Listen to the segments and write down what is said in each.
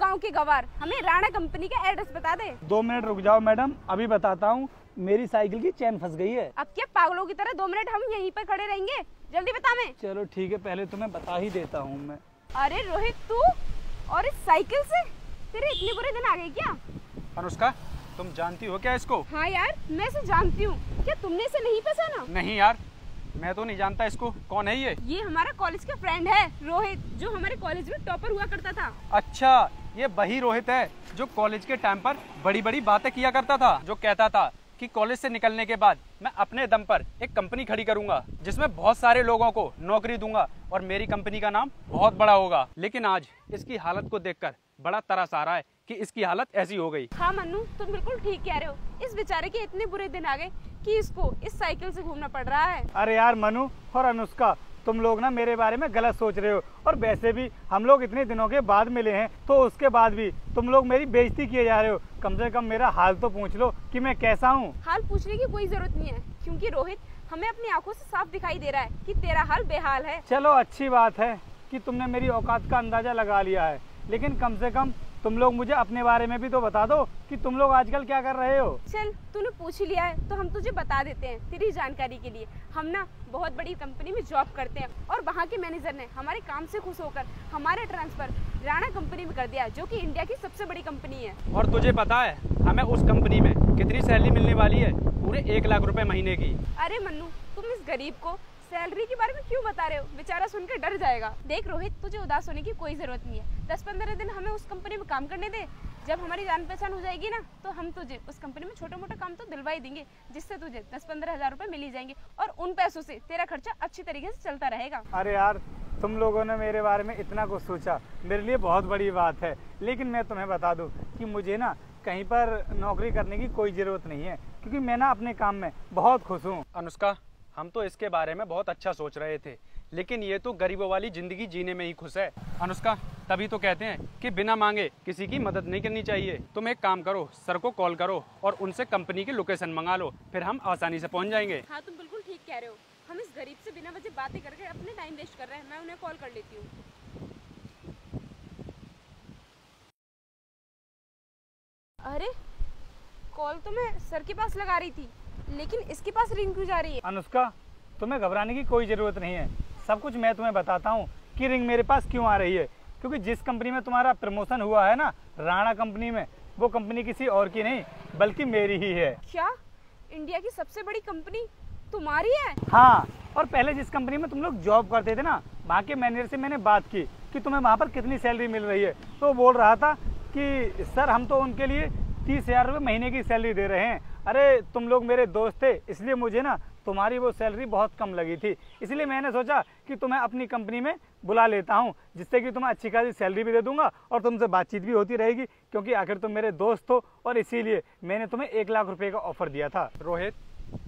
गांव के गवार, हमें राणा कंपनी का एड्रेस बता दे। 2 मिनट रुक जाओ मैडम, अभी बताता हूँ। मेरी साइकिल की चेन फंस गई है। अब क्या पागलों की तरह 2 मिनट हम यहीं पर खड़े रहेंगे? जल्दी बता। मैं चलो ठीक है, पहले तुम्हें बता ही देता हूँ मैं। अरे रोहित, तू और इस साइकिल से तेरे इतने बुरे दिन आ गए क्या? अनुष्का, तुम जानती हो क्या इसको? हाँ यार, मैं इसे जानती हूँ। क्या तुमने इसे नहीं पहचाना? नहीं यार, मैं तो नहीं जानता इसको। कौन है ये हमारा कॉलेज का फ्रेंड है रोहित, जो हमारे कॉलेज में टॉपर हुआ करता था। अच्छा, ये वही रोहित है जो कॉलेज के टाइम पर बड़ी बड़ी बातें किया करता था, जो कहता था कि कॉलेज से निकलने के बाद मैं अपने दम पर एक कंपनी खड़ी करूंगा जिसमें बहुत सारे लोगों को नौकरी दूंगा और मेरी कंपनी का नाम बहुत बड़ा होगा। लेकिन आज इसकी हालत को देखकर बड़ा तरस आ रहा है कि इसकी हालत ऐसी हो गई। हाँ मन्नू, तुम बिल्कुल ठीक कह रहे हो। इस बेचारे के इतने बुरे दिन आ गए कि इसको इस साइकिल से घूमना पड़ रहा है। अरे यार मनु और अनुष्का, तुम लोग ना मेरे बारे में गलत सोच रहे हो। और वैसे भी हम लोग इतने दिनों के बाद मिले हैं, तो उसके बाद भी तुम लोग मेरी बेइज्जती किए जा रहे हो। कम से कम मेरा हाल तो पूछ लो कि मैं कैसा हूँ। हाल पूछने की कोई जरूरत नहीं है, क्योंकि रोहित, हमें अपनी आंखों से साफ दिखाई दे रहा है कि तेरा हाल बेहाल है। चलो अच्छी बात है कि तुमने मेरी औकात का अंदाजा लगा लिया है, लेकिन कम से कम तुम लोग मुझे अपने बारे में भी तो बता दो कि तुम लोग आजकल क्या कर रहे हो। चल, तूने पूछ ही लिया है तो हम तुझे बता देते हैं तेरी जानकारी के लिए। हम ना बहुत बड़ी कंपनी में जॉब करते हैं और वहाँ के मैनेजर ने हमारे काम से खुश होकर हमारे ट्रांसफर राणा कंपनी में कर दिया, जो कि इंडिया की सबसे बड़ी कंपनी है। और तुझे पता है हमें उस कंपनी में कितनी सैलरी मिलने वाली है? पूरे 1 लाख रुपए महीने की। अरे मन्नू, तुम इस गरीब को सैलरी के बारे में क्यों बता रहे हो? बेचारा सुनकर डर जाएगा। देख रोहित, तुझे उदास होने की कोई जरूरत नहीं है। 10-15 दिन हमें उस कंपनी में काम करने दे। जब हमारी जान पहचान हो जाएगी ना, तो हम तुझे उस कंपनी में छोटा मोटा काम तो दिलवा ही देंगे, जिससे तुझे 10-15 हजार रुपए मिल ही जाएंगे और उन पैसों से तेरा खर्चा अच्छी तरीके से चलता रहेगा। अरे यार, तुम लोगों ने मेरे बारे में इतना कुछ सोचा, मेरे लिए बहुत बड़ी बात है। लेकिन मैं तुम्हें बता दूं कि मुझे ना कहीं पर नौकरी करने की कोई ज़रूरत नहीं है, क्योंकि मैं ना अपने काम में बहुत खुश हूँ। अनुष्का, हम तो इसके बारे में बहुत अच्छा सोच रहे थे, लेकिन ये तो गरीबों वाली जिंदगी जीने में ही खुश है। अनुष्का, तभी तो कहते हैं कि बिना मांगे किसी की मदद नहीं करनी चाहिए। तुम एक काम करो, सर को कॉल करो और उनसे कंपनी की लोकेशन मंगा लो, फिर हम आसानी से पहुंच जाएंगे। हाँ, तुम बिल्कुल ठीक कह रहे हो। हम इस गरीब से बिना वजह बातें करके अपने टाइम वेस्ट कर रहे हैं। मैं उन्हें कॉल कर लेती हूँ। अरे, कॉल तो मैं सर के पास लगा रही थी, लेकिन इसके पास रिंग क्यों जा रही है? अनुष्का, तुम्हें घबराने की कोई ज़रूरत नहीं है। सब कुछ मैं तुम्हें बताता हूँ कि रिंग मेरे पास क्यों आ रही है। क्योंकि जिस कंपनी में तुम्हारा प्रमोशन हुआ है ना, राणा कंपनी में, वो कंपनी किसी और की नहीं बल्कि मेरी ही है। क्या? इंडिया की सबसे बड़ी कंपनी तुम्हारी है? हाँ, और पहले जिस कंपनी में तुम लोग जॉब करते थे ना, वहाँ के मैनेजर से मैंने बात की कि तुम्हें वहाँ पर कितनी सैलरी मिल रही है। तो वो बोल रहा था कि सर, हम तो उनके लिए 30,000 रुपये महीने की सैलरी दे रहे हैं। अरे, तुम लोग मेरे दोस्त थे, इसलिए मुझे ना तुम्हारी वो सैलरी बहुत कम लगी थी। इसलिए मैंने सोचा कि तुम्हें अपनी कंपनी में बुला लेता हूँ, जिससे कि तुम्हें अच्छी खासी सैलरी भी दे दूंगा और तुमसे बातचीत भी होती रहेगी, क्योंकि आखिर तुम मेरे दोस्त हो। और इसीलिए मैंने तुम्हें 1 लाख रुपए का ऑफर दिया था। रोहित,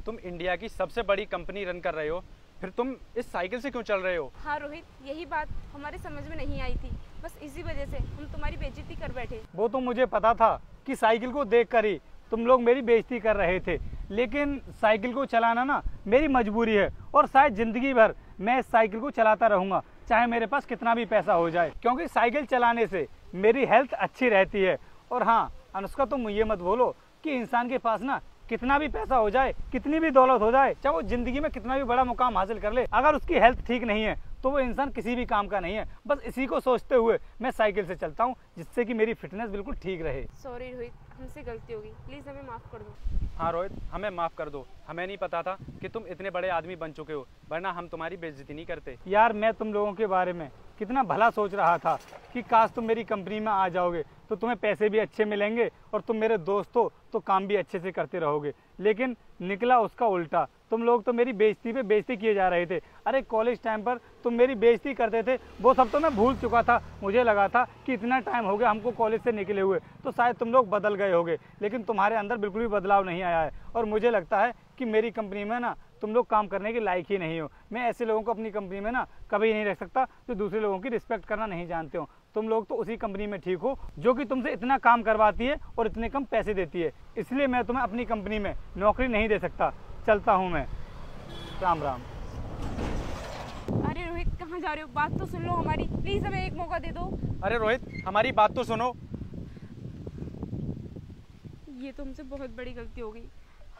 तुम इंडिया की सबसे बड़ी कंपनी रन कर रहे हो, फिर तुम इस साइकिल से क्यों चल रहे हो? हाँ रोहित, यही बात हमारे समझ में नहीं आई थी। बस इसी वजह से हम तुम्हारी बेइज्जती कर बैठे। वो तो मुझे पता था कि साइकिल को देख कर ही तुम लोग मेरी बेइज्जती कर रहे थे, लेकिन साइकिल को चलाना ना मेरी मजबूरी है और शायद ज़िंदगी भर मैं इस साइकिल को चलाता रहूँगा, चाहे मेरे पास कितना भी पैसा हो जाए। क्योंकि साइकिल चलाने से मेरी हेल्थ अच्छी रहती है। और हाँ अनुष्का, तुम ये मत बोलो कि इंसान के पास ना कितना भी पैसा हो जाए, कितनी भी दौलत हो जाए, चाहे वो ज़िंदगी में कितना भी बड़ा मुकाम हासिल कर ले, अगर उसकी हेल्थ ठीक नहीं है तो वो इंसान किसी भी काम का नहीं है। बस इसी को सोचते हुए मैं साइकिल से चलता हूँ, जिससे कि मेरी फिटनेस बिल्कुल ठीक रहे। सॉरी रोहित, हमसे गलती होगी, प्लीज़ हमें माफ़ कर दो। हाँ रोहित, हमें माफ़ कर दो। हमें नहीं पता था कि तुम इतने बड़े आदमी बन चुके हो, वरना हम तुम्हारी बेइज्जती नहीं करते। यार, मैं तुम लोगों के बारे में कितना भला सोच रहा था कि काश तुम मेरी कंपनी में आ जाओगे तो तुम्हें पैसे भी अच्छे मिलेंगे और तुम मेरे दोस्त हो तो काम भी अच्छे से करते रहोगे। लेकिन निकला उसका उल्टा। तुम लोग तो मेरी बेइज्जती पे बेइज्जती किए जा रहे थे। अरे, कॉलेज टाइम पर तुम मेरी बेइज्जती करते थे, वो सब तो मैं भूल चुका था। मुझे लगा था कि इतना टाइम हो गया हमको कॉलेज से निकले हुए, तो शायद तुम लोग बदल गए होगे, लेकिन तुम्हारे अंदर बिल्कुल भी बदलाव नहीं आया है। और मुझे लगता है कि मेरी कंपनी में ना तुम लोग काम करने के लायक ही नहीं हो। मैं ऐसे लोगों को अपनी कंपनी में ना कभी नहीं रख सकता जो दूसरे लोगों की रिस्पेक्ट करना नहीं जानते हो। तुम लोग तो उसी कंपनी में ठीक हो जो कि तुमसे इतना काम करवाती है और इतने कम पैसे देती है। इसलिए मैं तुम्हें अपनी कंपनी में नौकरी नहीं दे सकता। चलता हूँ मैं। राम राम। अरे रोहित, कहाँ जा रहे हो? बात तो सुन लो हमारी, प्लीज़ हमें एक मौका दे दो। अरे रोहित, हमारी बात तो सुनो। ये तो हमसे बहुत बड़ी गलती हो गई,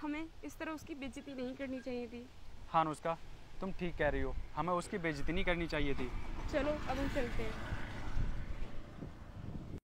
हमें इस तरह उसकी बेइज्जती नहीं करनी चाहिए थी। हाँ अनुष्का, तुम ठीक कह रही हो, हमें उसकी बेइज्जती नहीं करनी चाहिए थी। चलो अब हम चलते हैं।